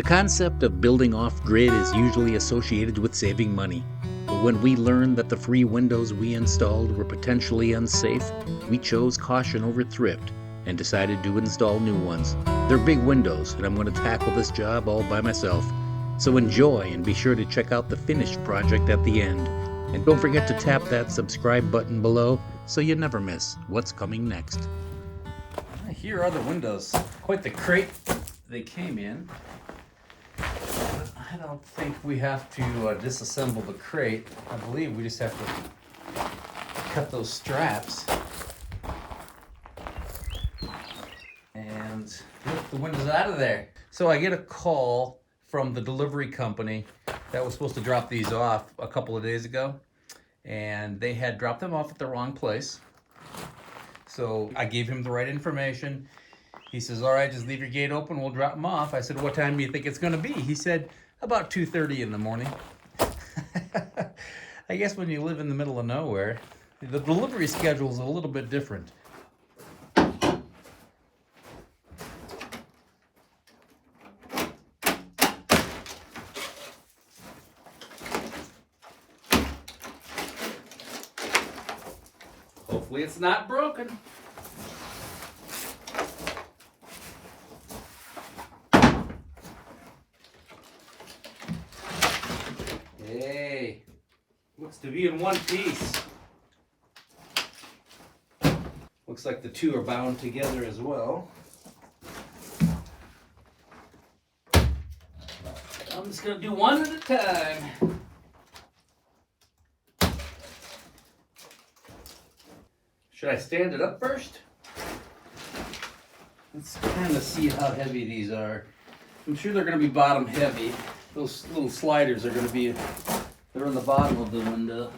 The concept of building off-grid is usually associated with saving money. But when we learned that the free windows we installed were potentially unsafe, we chose caution over thrift and decided to install new ones. They're big windows, and I'm going to tackle this job all by myself. So enjoy, and be sure to check out the finished project at the end. And don't forget to tap that subscribe button below so you never miss what's coming next. Here are the windows. Quite the crate they came in. I don't think we have to disassemble the crate. I believe we just have to cut those straps and lift the windows out of there. So I get a call from the delivery company that was supposed to drop these off a couple of days ago, and they had dropped them off at the wrong place. So I gave him the right information. He says, all right, just leave your gate open, we'll drop them off. I said, what time do you think it's gonna be? He said, about 2:30 in the morning. I guess when you live in the middle of nowhere, the delivery schedule is a little bit different. Hopefully it's not broken. Hey, looks to be in one piece. Looks like the two are bound together as well. I'm just gonna do one at a time. Should I stand it up first? Let's kind of see how heavy these are. I'm sure they're going to be bottom heavy. Those little sliders are going to be, they're on the bottom of the window.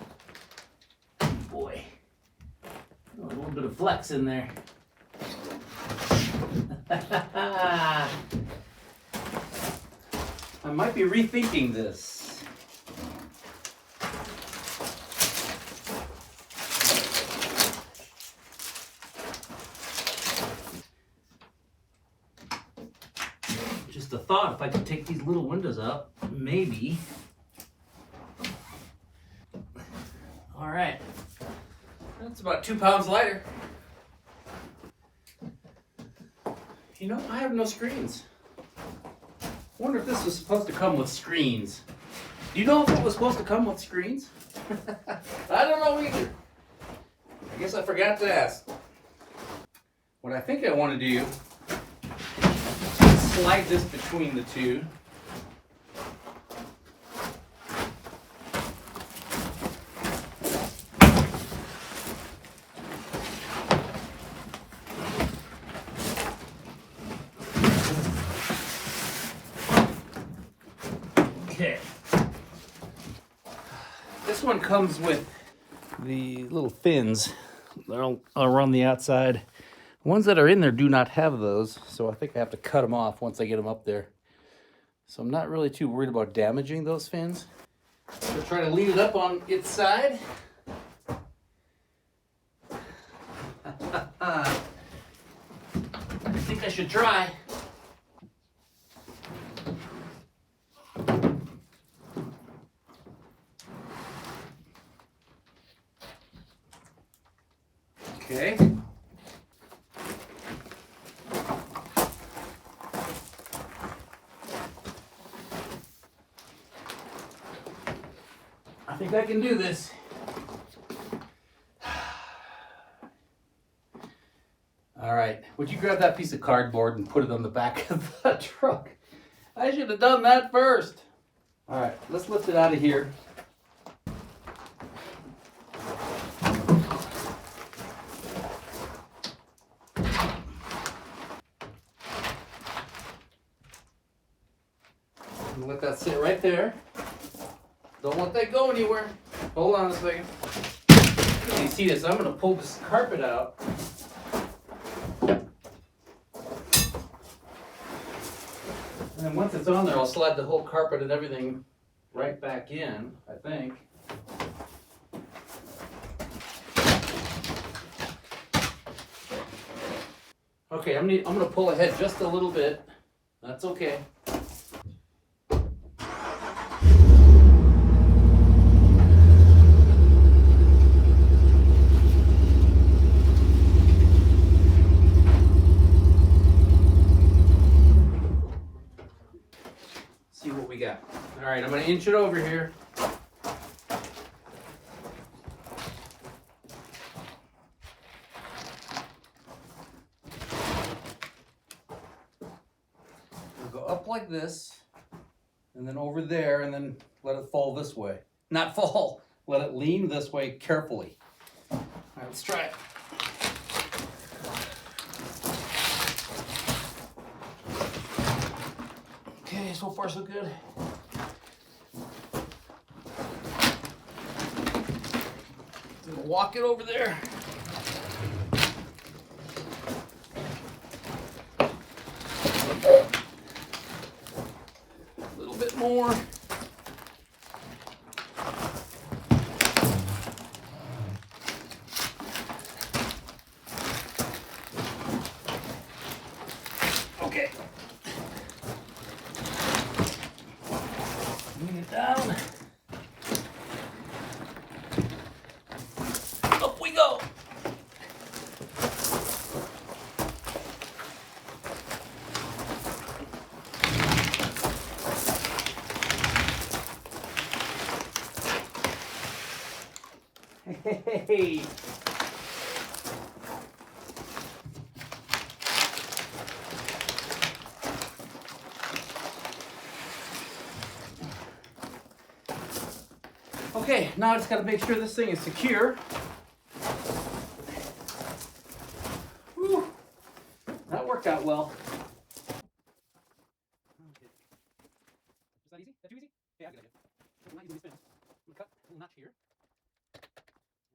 Oh boy, a little bit of flex in there. I might be rethinking this. Just a thought, if I could take these little windows out, maybe. All right, that's about 2 pounds lighter. You know, I have no screens. I wonder if this was supposed to come with screens. Do you know if it was supposed to come with screens? I don't know either. I guess I forgot to ask. What I think I want to do, slide this between the two. Okay. This one comes with the little fins that are on the outside. Ones that are in there do not have those, so I think I have to cut them off once I get them up there. So I'm not really too worried about damaging those fins. Just try to lean it up on its side. I think I should try. Okay. I think I can do this. All right, would you grab that piece of cardboard and put it on the back of the truck? I should have done that first. All right, let's lift it out of here. Let that sit right there. Don't let that go anywhere. Hold on a second. You see this? I'm going to pull this carpet out. And then once it's on there, I'll slide the whole carpet and everything right back in, I think. Okay, I'm going to pull ahead just a little bit. That's okay. right, I'm gonna inch it over here. We'll go up like this, and then over there, and then let it fall this way. Not fall, let it lean this way carefully. All right, let's try it. Okay, so far so good. I'm gonna walk it over there. A little bit more. Okay. Bring it down. Up we go. Hey. Okay, now I just gotta make sure this thing is secure. Whew. That worked out well. Okay. Is that easy? That too easy? Yeah, good idea. I'm not using these pins. I'm gonna cut a little notch here.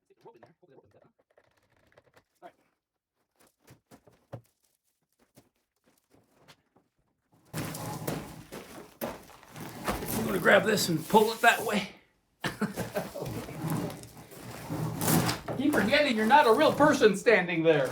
Stick the rope in there. Hopefully the rope doesn't cut, huh? Alright. I'm gonna grab this and pull it that way. Keep forgetting you're not a real person standing there.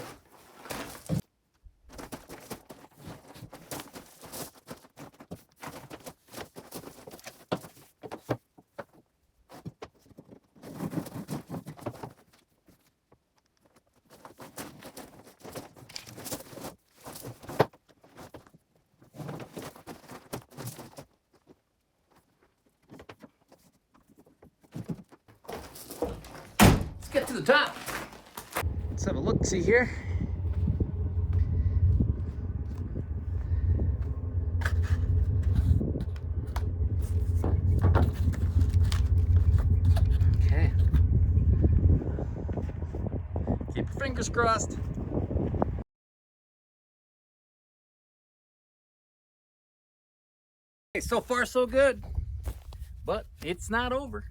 Let's get to the top. Let's have a look, see here. Okay. Keep your fingers crossed. Okay, so far so good, but it's not over.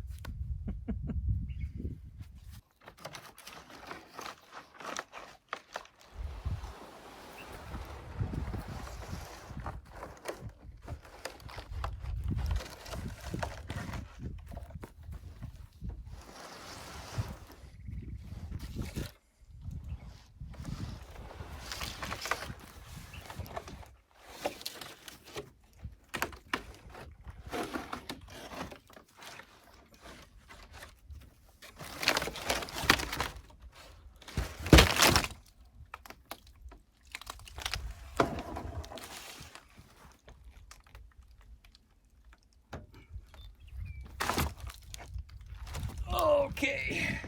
Okay.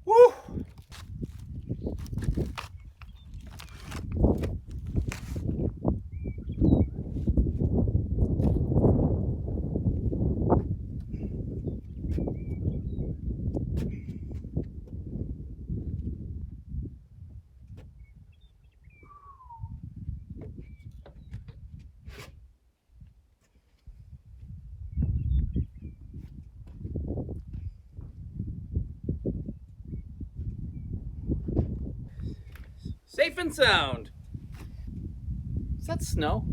Woo! Safe and sound. Is that snow?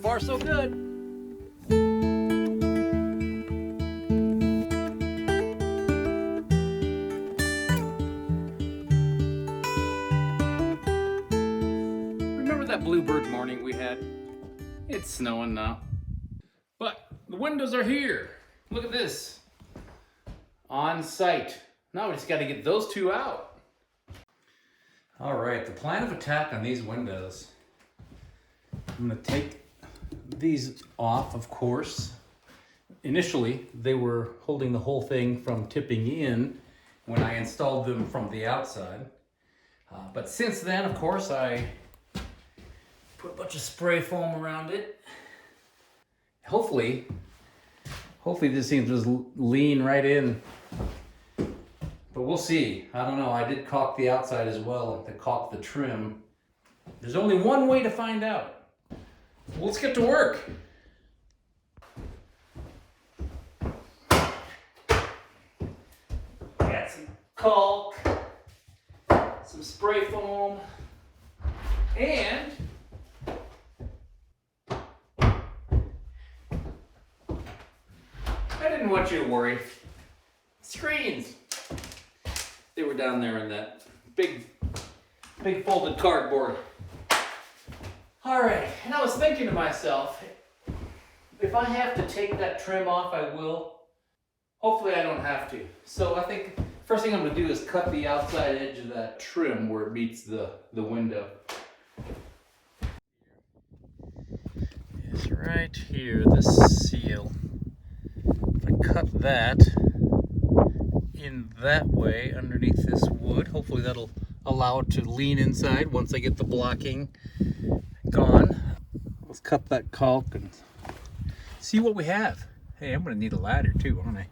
far so good. Remember that bluebird morning we had? It's snowing now. But the windows are here. Look at this. On site. Now we just got to get those two out. All right, the plan of attack on these windows. I'm going to take these off, of course. Initially, they were holding the whole thing from tipping in when I installed them from the outside. But since then, of course, I put a bunch of spray foam around it. Hopefully this thing just lean right in. But we'll see. I don't know. I did caulk the outside as well to caulk the trim. There's only one way to find out. Well, let's get to work. Got some caulk, some spray foam, and I didn't want you to worry. Screens. They were down there in that big folded cardboard. All right, and I was thinking to myself, if I have to take that trim off, I will. Hopefully I don't have to. So I think first thing I'm gonna do is cut the outside edge of that trim where it meets the window. It's right here, this seal. If I cut that in that way underneath this wood, hopefully that'll allow it to lean inside once I get the blocking gone. Let's cut that caulk and see what we have. Hey, I'm gonna need a ladder too, aren't I?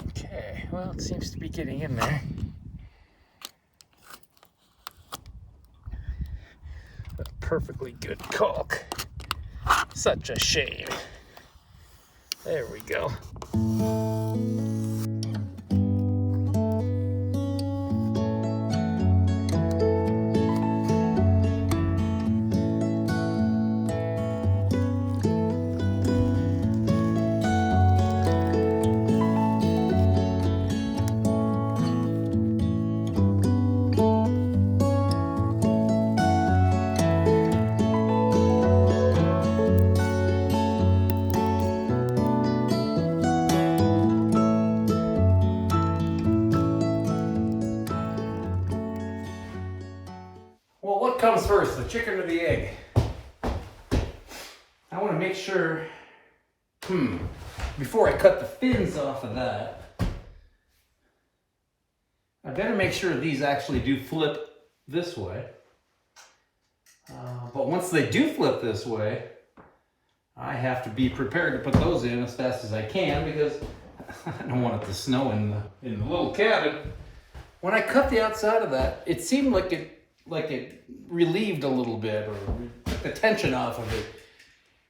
Okay, well, it seems to be getting in there. A perfectly good caulk. Such a shame. There we go. Well, what comes first, the chicken or the egg? I want to make sure, before I cut the fins off of that, I better make sure these actually do flip this way. But once they do flip this way, I have to be prepared to put those in as fast as I can because I don't want it to snow in the little cabin. When I cut the outside of that, it seemed like it relieved a little bit or took the tension off of it.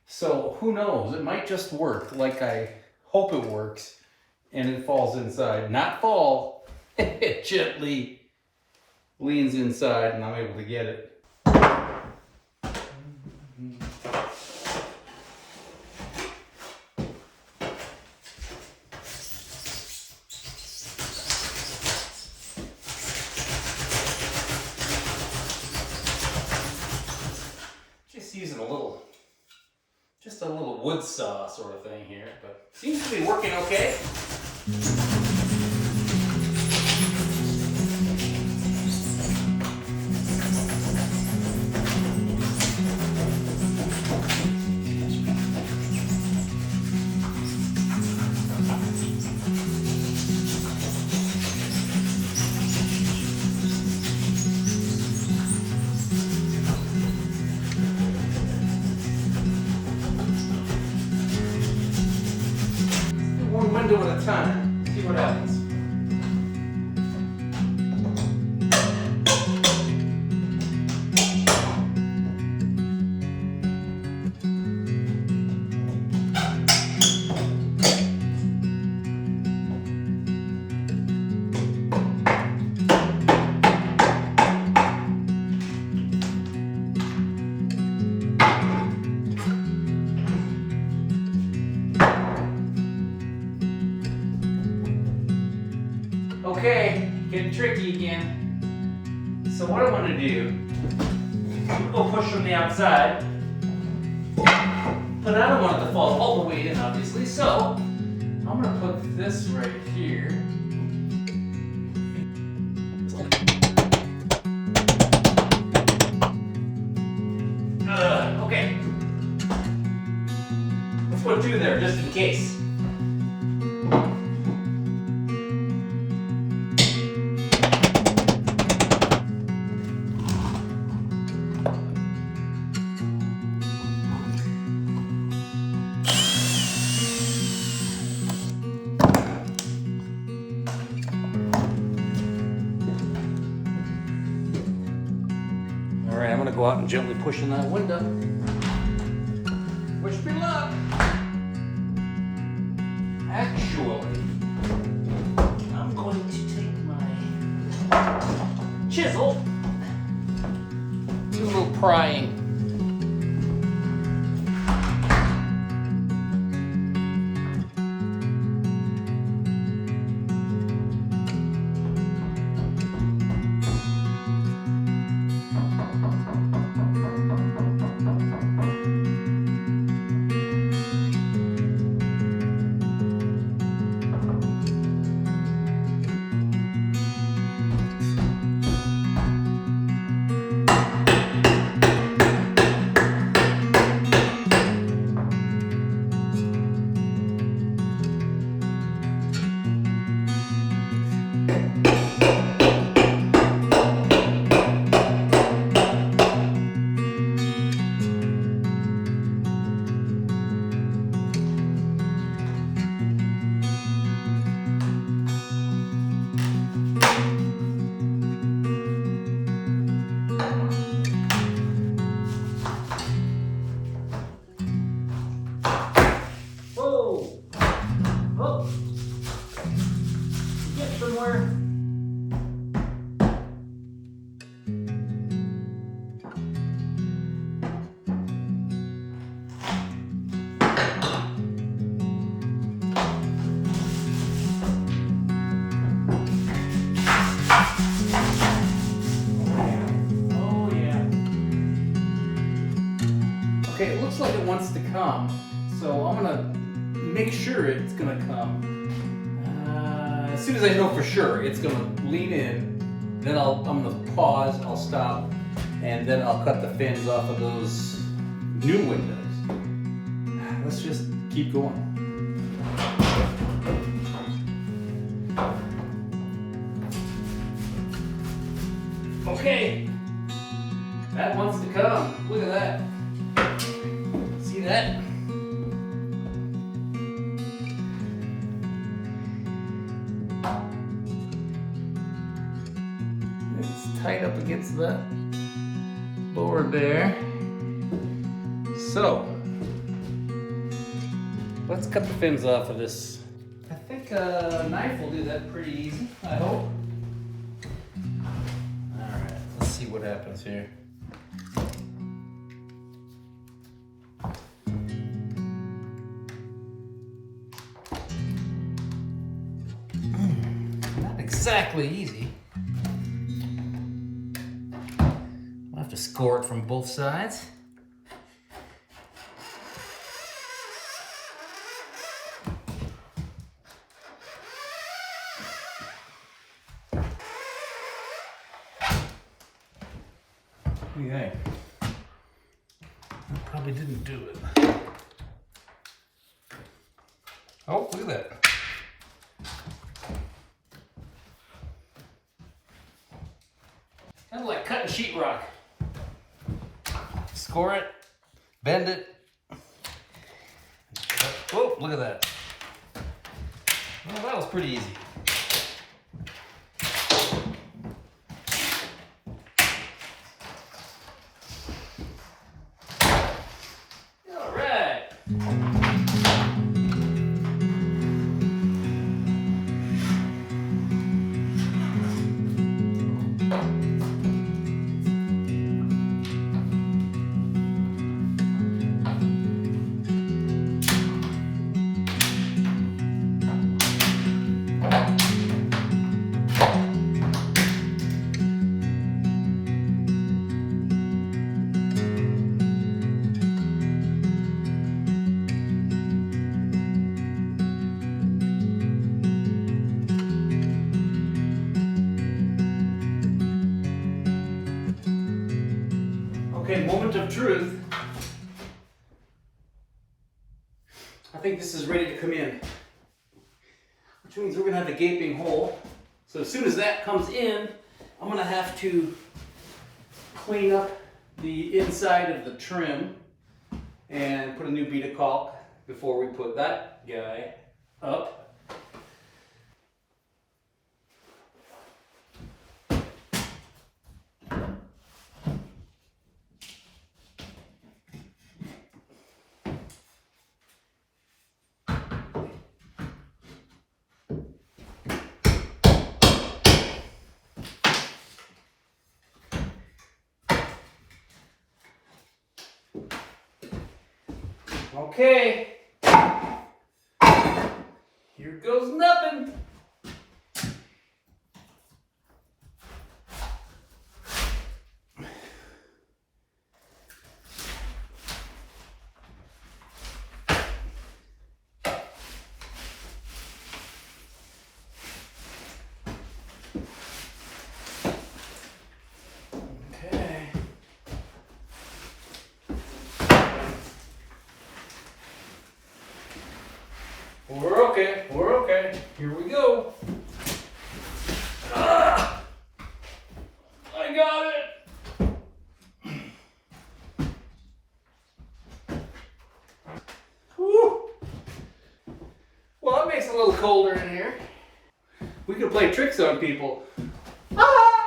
So who knows? It might just work like I hope it works and it falls inside. Not fall, it gently leans inside and I'm able to get it. Using just a little wood saw sort of thing here, but seems to be working okay. Window at a time. See what happens. Okay, getting tricky again. So what I want to do, I'm gonna go push from the outside, but I don't want it to fall all the way in, obviously. So I'm gonna put this right here. Okay. Let's put two there just in case. All right, I'm gonna go out and gently push in that window. Wish me luck. Actually, I'm going to take my chisel, do a little prying. Whoa! Oh! Get somewhere. Oh yeah. Okay, it looks like it wants to come, so I'm gonna make sure it's gonna come. As soon as I know for sure it's gonna lean in, then I'm gonna pause, I'll stop, and then I'll cut the fins off of those new windows. Let's just keep going. Okay, that wants to come. Look at that. See that? It's tight up against the board there. So, let's cut the fins off of this. I think a knife will do that pretty easy, I hope. Alright, let's see what happens here. Not exactly easy. I'll have to score it from both sides. What do you think? That probably didn't do it. Oh, look at that. Kind of like cutting sheetrock. Score it, bend it. Oh, look at that. Well, that was pretty easy. All right. truth, I think this is ready to come in, which means we're gonna have a gaping hole. So as soon as that comes in, I'm gonna have to clean up the inside of the trim and put a new bead of caulk before we put that guy up. Okay, here goes nothing. Okay. We're okay. Here we go. I got it. Whew. Well, it makes it a little colder in here. We could play tricks on people. Ah!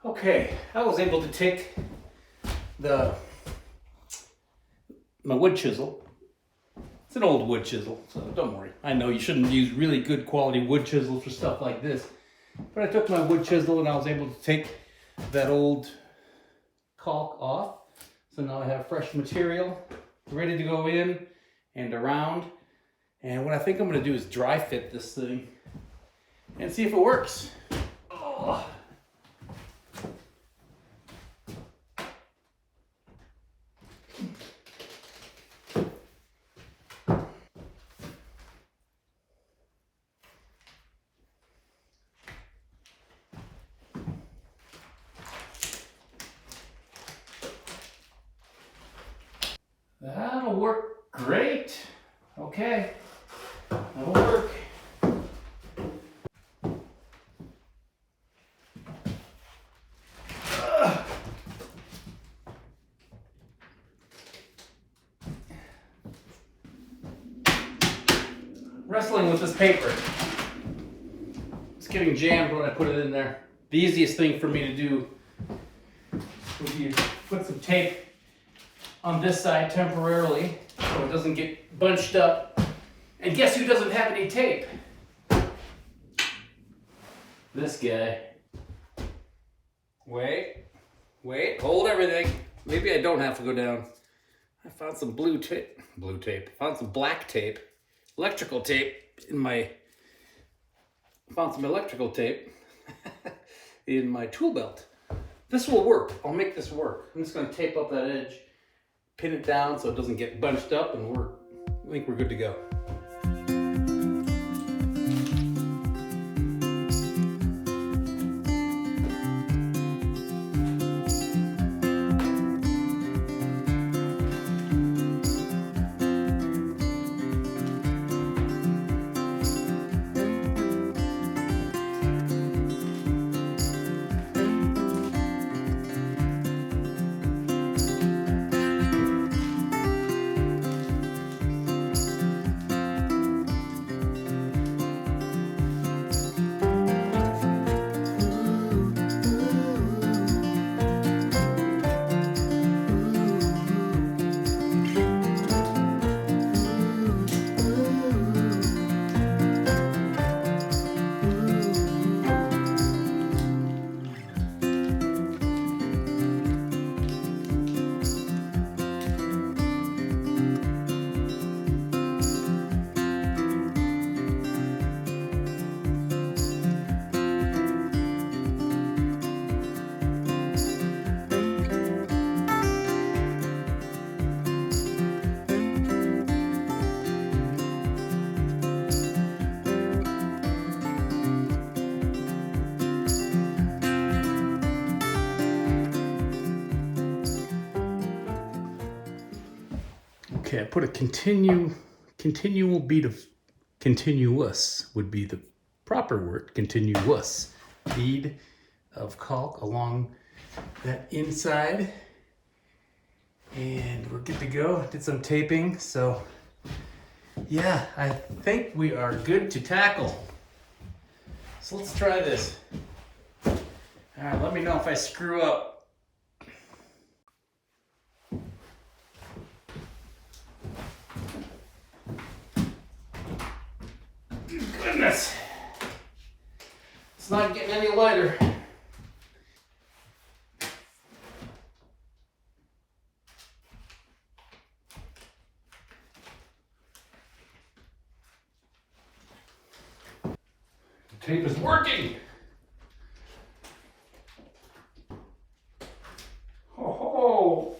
Okay, I was able to take my wood chisel. It's an old wood chisel, so don't worry. I know you shouldn't use really good quality wood chisels for stuff like this. But I took my wood chisel and I was able to take that old caulk off. So now I have fresh material ready to go in and around. And what I think I'm going to do is dry fit this thing and see if it works. Oh. That'll work great. Okay, that'll work. Wrestling with this paper. It's getting jammed when I put it in there. The easiest thing for me to do would be put some tape on this side temporarily so it doesn't get bunched up. And guess who doesn't have any tape? This guy. Wait, hold everything. Maybe I don't have to go down. I found some blue tape. Found some black tape. Electrical tape in my, found some electrical tape in my tool belt. This will work. I'll make this work. I'm just gonna tape up that edge, pin it down so it doesn't get bunched up, and I think we're good to go. Okay, I put a continual bead of, continuous would be the proper word, continuous bead of caulk along that inside. And we're good to go. Did some taping, so yeah, I think we are good to tackle. So let's try this. All right, let me know if I screw up. Goodness, it's not getting any lighter. The tape is working. Ho ho.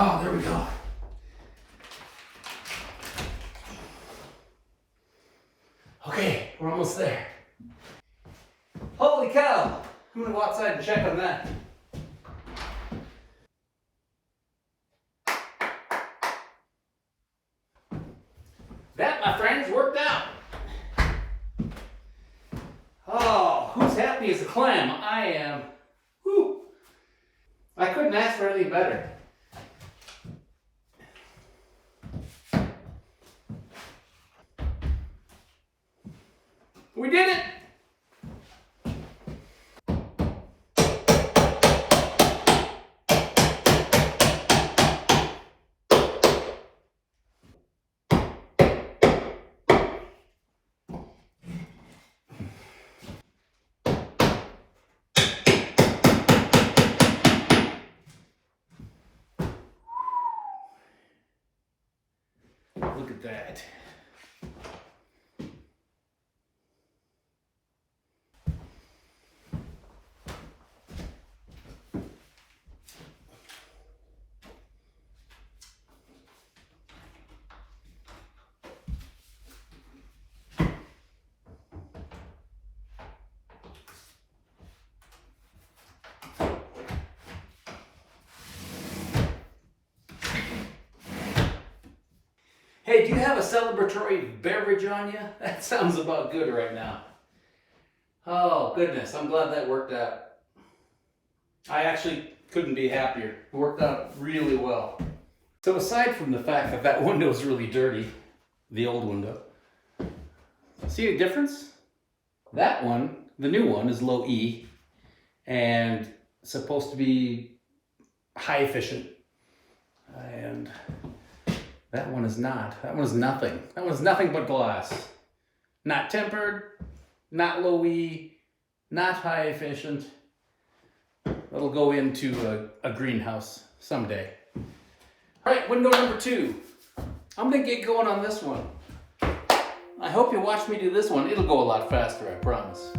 Oh, there we go. Okay, we're almost there. Holy cow! I'm gonna go outside and check on that. That, my friends, worked out. Oh, who's happy as a clam? I am. Whew. I couldn't ask for anything better. We did it! Look at that. Hey, do you have a celebratory beverage on you? That sounds about good right now. Oh, goodness, I'm glad that worked out. I actually couldn't be happier. It worked out really well. So aside from the fact that that window is really dirty, the old window, see a difference? That one, the new one, is low E and supposed to be high efficient. And that one is not. That one is nothing. That one's nothing but glass. Not tempered, not low E, not high efficient. That'll go into a greenhouse someday. All right, window number 2. I'm gonna get going on this one. I hope you watch me do this one. It'll go a lot faster, I promise.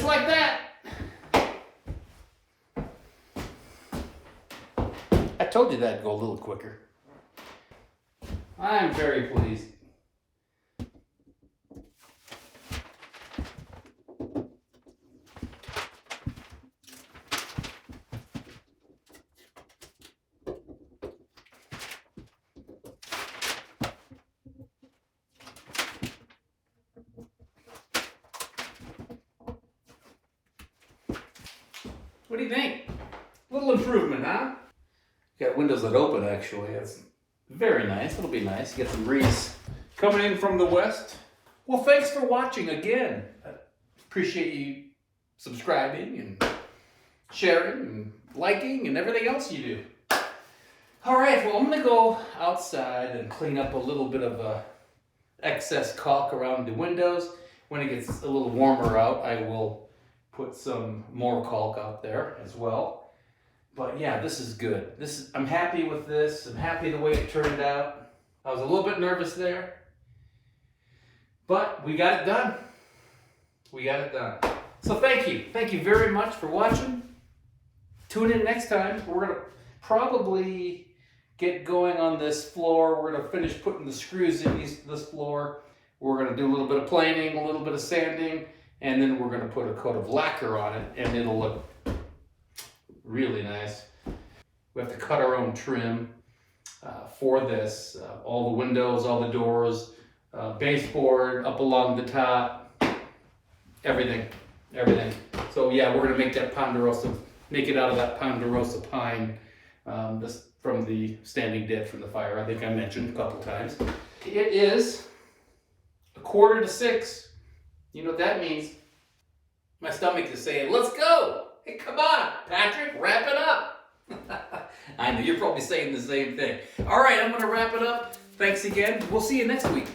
like that. I told you that'd go a little quicker. I'm very pleased. What do you think? Little improvement, huh? Got windows that open, actually. That's very nice. It'll be nice. Get some breeze coming in from the west. Well, thanks for watching again. I appreciate you subscribing and sharing and liking and everything else you do. All right, well, I'm going to go outside and clean up a little bit of excess caulk around the windows. When it gets a little warmer out, I will put some more caulk out there as well. But yeah, this is good. I'm happy with this. I'm happy the way it turned out. I was a little bit nervous there, but we got it done. We got it done. So thank you. Thank you very much for watching. Tune in next time. We're going to probably get going on this floor. We're going to finish putting the screws in this floor. We're going to do a little bit of planing, a little bit of sanding, and then we're going to put a coat of lacquer on it, and it'll look really nice. We have to cut our own trim for this. All the windows, all the doors, baseboard up along the top, everything. So yeah, we're gonna make that ponderosa, make it out of that ponderosa pine, this from the standing dead from the fire. I think I mentioned a couple times. It is 5:45. You know what that means? My stomach is saying, let's go. Hey, come on, Patrick, wrap it up. I know, you're probably saying the same thing. All right, I'm going to wrap it up. Thanks again. We'll see you next week.